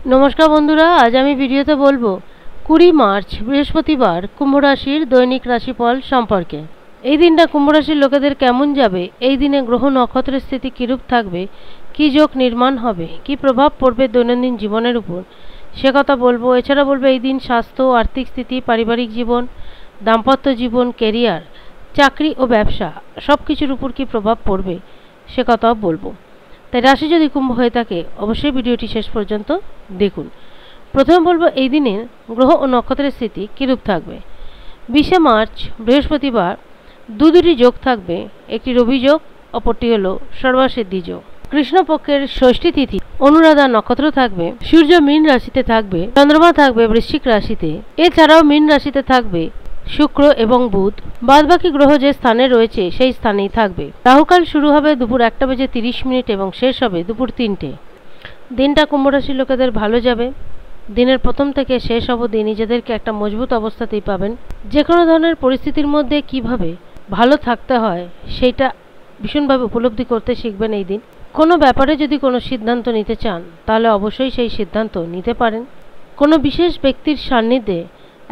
नमस्कार बंधुरा आज आमी भिडियोते बोलबो 20 मार्च बृहस्पतिवार कुम्भ राशिर दैनिक राशिफल सम्पर्के। এই দিনটা কুম্ভ রাশির লোকেদের কেমন যাবে, এই দিনে গ্রহ নক্ষত্রের স্থিতি কিরূপ থাকবে, কি যোগ নির্মাণ হবে, কি প্রভাব পড়বে দৈনন্দিন জীবনের উপর সে কথা বলবো। এছাড়া বলবো এই দিন স্বাস্থ্য, আর্থিক স্থিতি, পারিবারিক জীবন, দাম্পত্য জীবন, ক্যারিয়ার, চাকরি ও ব্যবসা সব কিছুর উপর কি প্রভাব পড়বে সে কথাও বলবো। তাই রাশি যদি কুম্ভ হয়ে থাকে অবশ্যই ভিডিওটি শেষ পর্যন্ত দেখুন। প্রথমে বলবো এই দিনের গ্রহ ও নক্ষত্রের স্থিতি কিরূপ থাকবে। 20 মার্চ বৃহস্পতিবার দুটি যোগ থাকবে, একটি রবি যোগ, অপরটি হলো সর্বসিদ্ধি যোগ। কৃষ্ণপক্ষের ষষ্ঠী তিথি অনুরাধা নক্ষত্র থাকবে, সূর্য মীন রাশিতে থাকবে, চন্দ্রমা থাকবে বৃশ্চিক রাশিতে, এছাড়াও মীন রাশিতে থাকবে শুক্র এবং বুধ। বাদবাকি গ্রহ যে স্থানে রয়েছে সেই স্থানেই থাকবে। রাহুকাল শুরু হবে দুপুর 1:30 এবং শেষ হবে দুপুর 3টে। দিনটা কুম্ভ রাশির লোকেদের ভালো যাবে। দিনের প্রথম থেকে শেষ অবধি নিজেদেরকে একটা মজবুত অবস্থাতেই পাবেন। যে কোনো ধরনের পরিস্থিতির মধ্যে কিভাবে ভালো থাকতে হয় সেইটা ভীষণভাবে উপলব্ধি করতে শিখবেন এই দিন। কোনো ব্যাপারে যদি কোনো সিদ্ধান্ত নিতে চান তাহলে অবশ্যই সেই সিদ্ধান্ত নিতে পারেন। কোনো বিশেষ ব্যক্তির সান্নিধ্যে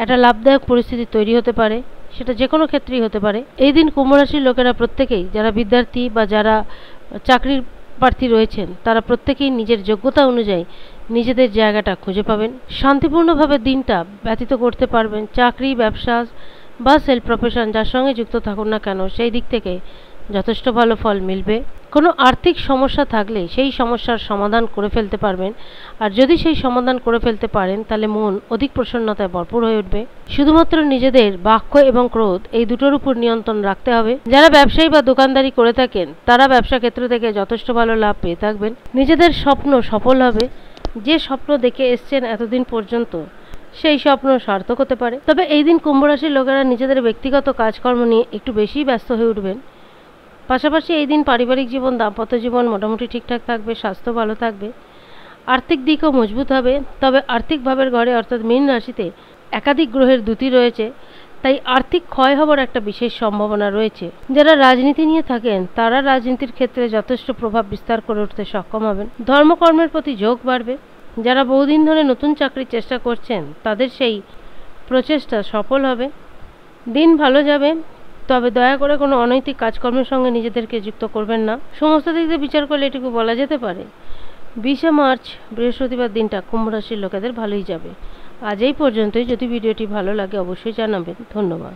একটা লাভদায়ক পরিস্থিতি তৈরি হতে পারে, সেটা যে কোনো ক্ষেত্রেই হতে পারে। এই দিন কুম্ভ রাশির লোকেরা প্রত্যেকেই, যারা বিদ্যার্থী বা যারা চাকরির প্রার্থী রয়েছেন, তারা প্রত্যেকেই নিজের যোগ্যতা অনুযায়ী নিজেদের জায়গাটা খুঁজে পাবেন। শান্তিপূর্ণভাবে দিনটা ব্যতীত করতে পারবেন। চাকরি, ব্যবসা বা সেলফ প্রফেশন যার সঙ্গে যুক্ত থাকুন না কেন সেই দিক থেকে যথেষ্ট ভালো ফল মিলবে। কোনো আর্থিক সমস্যা থাকলে সেই সমস্যার সমাধান করে ফেলতে পারবেন, আর যদি সেই সমাধান করে ফেলতে পারেন তাহলে মন অধিক প্রসন্নতায় ভরপুর হয়ে উঠবে। শুধুমাত্র নিজেদের বাক্য এবং ক্রোধ এই দুটোর উপর নিয়ন্ত্রণ রাখতে হবে। যারা ব্যবসায়ী বা দোকানদারি করে থাকেন তারা ব্যবসা ক্ষেত্র থেকে যথেষ্ট ভালো লাভ পেয়ে থাকবেন। নিজেদের স্বপ্ন সফল হবে। যে স্বপ্ন দেখে এসছেন এতদিন পর্যন্ত সেই স্বপ্ন সার্থক হতে পারে। তবে এই দিন কুম্ভ রাশির লোকেরা নিজেদের ব্যক্তিগত কাজকর্ম নিয়ে একটু বেশি ব্যস্ত হয়ে উঠবেন। পাশাপাশি এই দিন পারিবারিক জীবন, দাম্পত্য জীবন মোটামুটি ঠিকঠাক থাকবে, স্বাস্থ্য ভালো থাকবে, আর্থিক দিকও মজবুত হবে। তবে আর্থিক ভাবের ঘরে অর্থাৎ মীন রাশিতে একাধিক গ্রহের দ্যুতি রয়েছে, তাই আর্থিক ক্ষয় হবার একটা বিশেষ সম্ভাবনা রয়েছে। যারা রাজনীতি নিয়ে থাকেন তারা রাজনীতির ক্ষেত্রে যথেষ্ট প্রভাব বিস্তার করে উঠতে সক্ষম হবেন। ধর্মকর্মের প্রতি ঝোঁক বাড়বে। যারা বহুদিন ধরে নতুন চাকরির চেষ্টা করছেন তাদের সেই প্রচেষ্টা সফল হবে। দিন ভালো যাবে, তবে দয়া করে কোনো অনৈতিক কাজকর্মের সঙ্গে নিজেদেরকে যুক্ত করবেন না। সমস্ত দিক দিয়ে বিচার করলে এটুকু বলা যেতে পারে 20 মার্চ বৃহস্পতিবার দিনটা কুম্ভ রাশির লোকেদের ভালোই যাবে। আজ এই পর্যন্তই। যদি ভিডিওটি ভালো লাগে অবশ্যই জানাবেন। ধন্যবাদ।